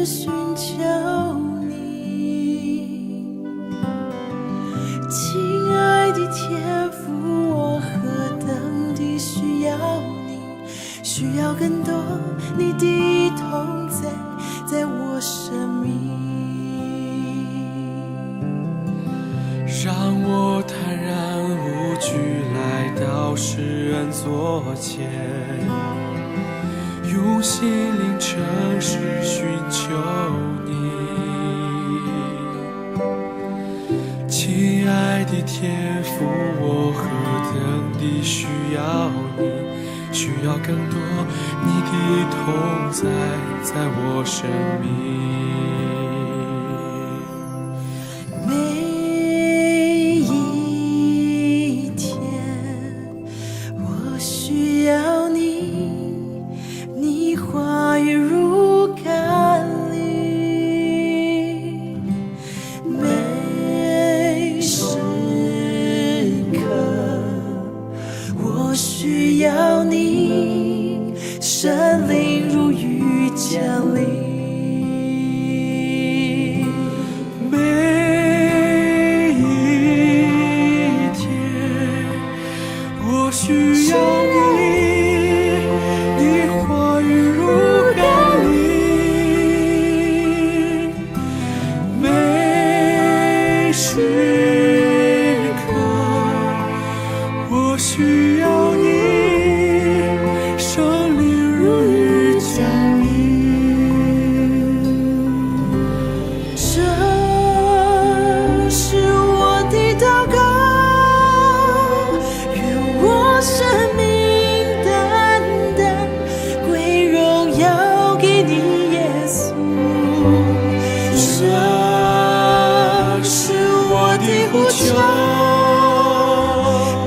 寻求你。亲爱的天父，我何等地需要你，需要更多你的同在在我生命，让我坦然无惧来到世人座前，用心灵诚实寻求你。亲爱的天父，我何等地需要你，需要更多你的同在在我生命。神灵如雨降临，每一天我需要你，你话语如甘霖，每时刻我需要你。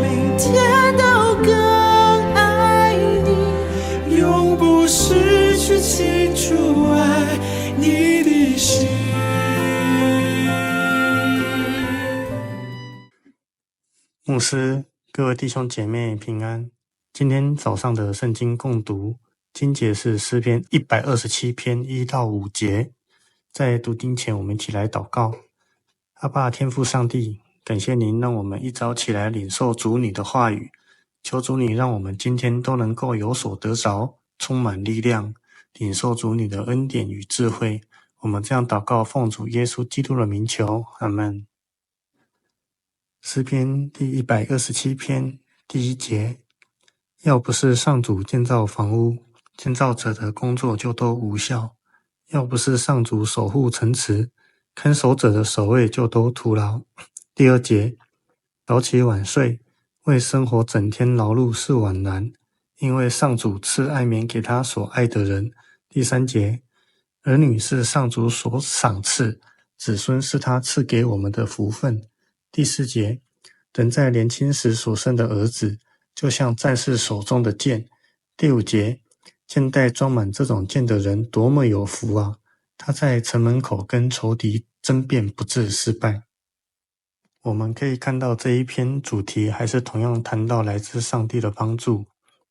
明天都更爱你，永不失去清楚爱你的心。牧师，各位弟兄姐妹平安。今天早上的圣经共读经节是诗篇127篇1到5节。在读经前，我们一起来祷告。阿爸天父上帝，感谢您让我们一早起来领受主你的话语，求主你让我们今天都能够有所得着，充满力量，领受主你的恩典与智慧。我们这样祷告，奉主耶稣基督的名求，阿们。诗篇第127篇第1节，要不是上主建造房屋，建造者的工作就都无效；要不是上主守护城池，看守者的守卫就都徒劳。第2节，早起晚睡，为生活整天劳碌是枉然，因为上主赐安眠给他所爱的人。第3节，儿女是上主所赏赐，子孙是他赐给我们的福分。第4节，人在年轻时所生的儿子，就像战士手中的剑。第5节，剑袋装满这种剑的人多么有福啊！他在城门口跟仇敌争辩，不致失败。我们可以看到这一篇主题还是同样谈到来自上帝的帮助，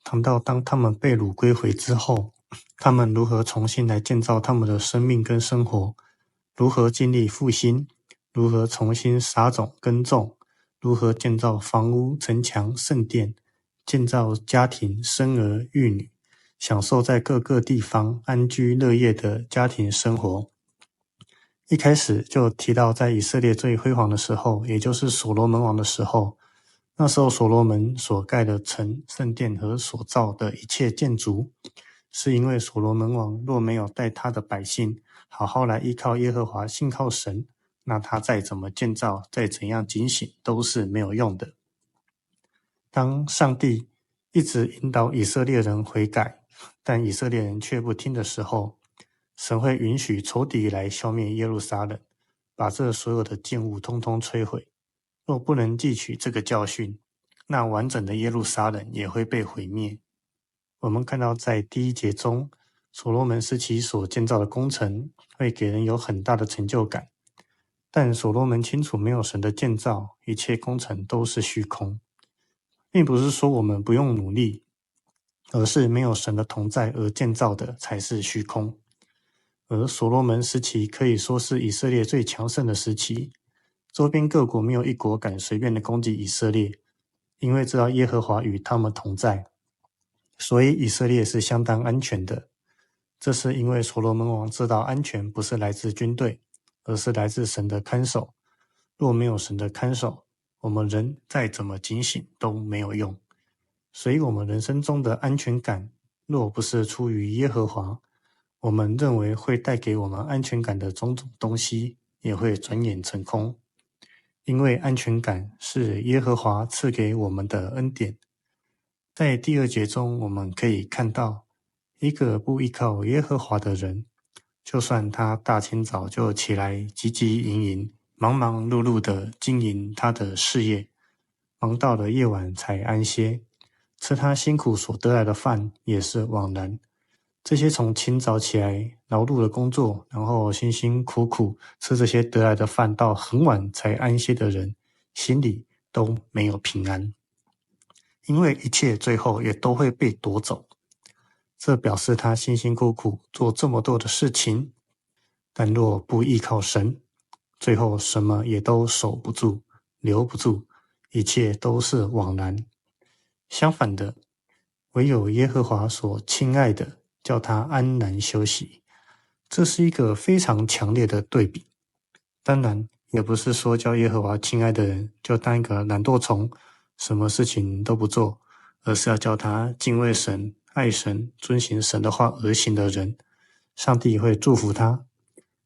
谈到当他们被掳归回之后，他们如何重新来建造他们的生命跟生活，如何经历复兴，如何重新撒种耕种，如何建造房屋、城墙、圣殿，建造家庭、生儿育女，享受在各个地方安居乐业的家庭生活。一开始就提到在以色列最辉煌的时候，也就是所罗门王的时候，那时候所罗门所盖的城、圣殿和所造的一切建筑，是因为所罗门王若没有带他的百姓好好来依靠耶和华，信靠神，那他再怎么建造，再怎样警醒，都是没有用的。当上帝一直引导以色列人悔改，但以色列人却不听的时候，神会允许仇敌来消灭耶路撒冷，把这所有的建物通通摧毁。若不能汲取这个教训，那完整的耶路撒冷也会被毁灭。我们看到在第1节中，所罗门时期所建造的工程会给人有很大的成就感，但所罗门清楚没有神的建造，一切工程都是虚空。并不是说我们不用努力，而是没有神的同在而建造的才是虚空。而所罗门时期可以说是以色列最强盛的时期，周边各国没有一国敢随便的攻击以色列，因为知道耶和华与他们同在，所以以色列是相当安全的。这是因为所罗门王知道安全不是来自军队，而是来自神的看守。若没有神的看守，我们人再怎么警醒都没有用。所以我们人生中的安全感，若不是出于耶和华，我们认为会带给我们安全感的种种东西，也会转眼成空。因为安全感是耶和华赐给我们的恩典。在第2节中，我们可以看到，一个不依靠耶和华的人，就算他大清早就起来汲汲营营、忙忙碌碌地经营他的事业，忙到了夜晚才安歇，吃他辛苦所得来的饭也是枉然。这些从清早起来劳碌的工作，然后辛辛苦苦吃这些得来的饭到很晚才安歇的人，心里都没有平安，因为一切最后也都会被夺走。这表示他辛辛苦苦做这么多的事情，但若不依靠神，最后什么也都守不住、留不住，一切都是枉然。相反的，唯有耶和华所亲爱的，叫他安然休息。这是一个非常强烈的对比。当然，也不是说叫耶和华亲爱的人就当一个懒惰虫，什么事情都不做，而是要叫他敬畏神、爱神、遵行神的话而行的人。上帝会祝福他，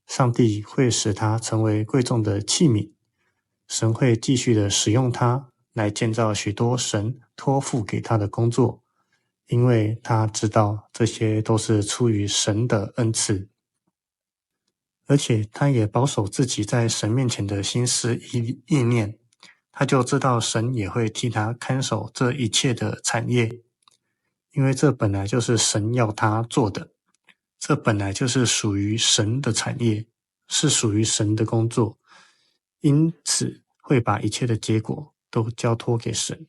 上帝会使他成为贵重的器皿，神会继续的使用他来建造许多神托付给他的工作，因为他知道这些都是出于神的恩赐，而且他也保守自己在神面前的心思意念，他就知道神也会替他看守这一切的产业，因为这本来就是神要他做的，这本来就是属于神的产业，是属于神的工作，因此会把一切的结果都交托给神。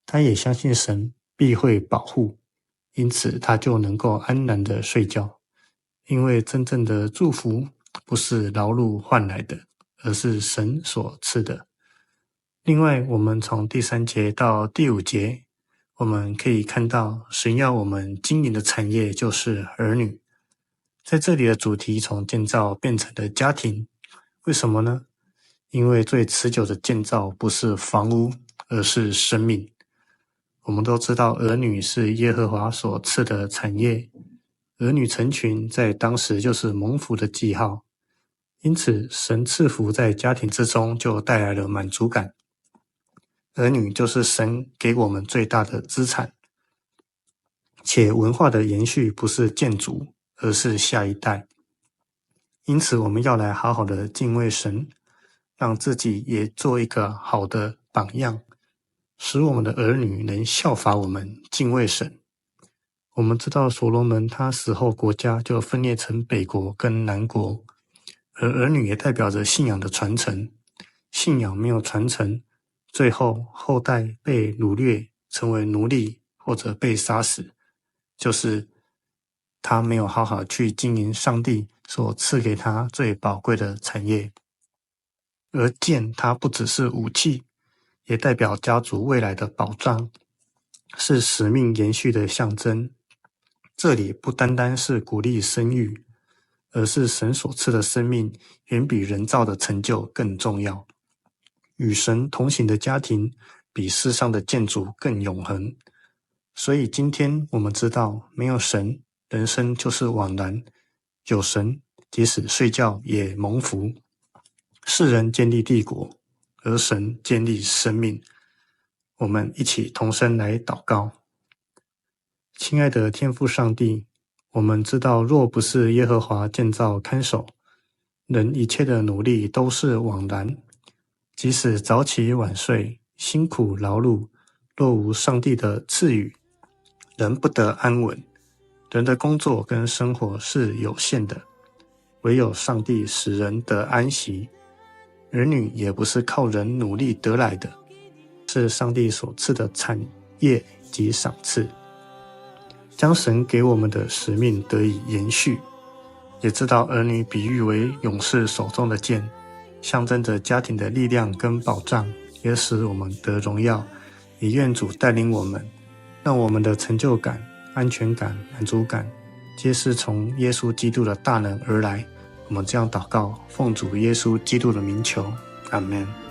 他也相信神必会保护，因此他就能够安然的睡觉，因为真正的祝福不是劳碌换来的，而是神所赐的。另外，我们从第3节到第5节，我们可以看到神要我们经营的产业就是儿女。在这里的主题从建造变成了家庭，为什么呢？因为最持久的建造不是房屋，而是生命。我们都知道儿女是耶和华所赐的产业，儿女成群在当时就是蒙福的记号，因此神赐福在家庭之中就带来了满足感。儿女就是神给我们最大的资产，且文化的延续不是建筑，而是下一代。因此我们要来好好的敬畏神，让自己也做一个好的榜样，使我们的儿女能效法我们敬畏神。我们知道所罗门他死后国家就分裂成北国跟南国，而儿女也代表着信仰的传承。信仰没有传承，最后后代被掳掠成为奴隶或者被杀死，就是他没有好好去经营上帝所赐给他最宝贵的产业。而剑它不只是武器，也代表家族未来的保障，是使命延续的象征。这里不单单是鼓励生育，而是神所赐的生命远比人造的成就更重要。与神同行的家庭比世上的建筑更永恒。所以今天我们知道，没有神，人生就是枉然；有神，即使睡觉也蒙福。世人建立帝国，而神建立生命。我们一起同声来祷告。亲爱的天父上帝，我们知道若不是耶和华建造看守，人一切的努力都是枉然。即使早起晚睡，辛苦劳碌，若无上帝的赐予，人不得安稳。人的工作跟生活是有限的，唯有上帝使人得安息。儿女也不是靠人努力得来的，是上帝所赐的产业及赏赐，将神给我们的使命得以延续。也知道儿女比喻为勇士手中的剑，象征着家庭的力量跟保障，也使我们得荣耀。也愿主带领我们，让我们的成就感、安全感、满足感皆是从耶稣基督的大能而来。我们这样祷告，奉主耶稣基督的名求，阿们。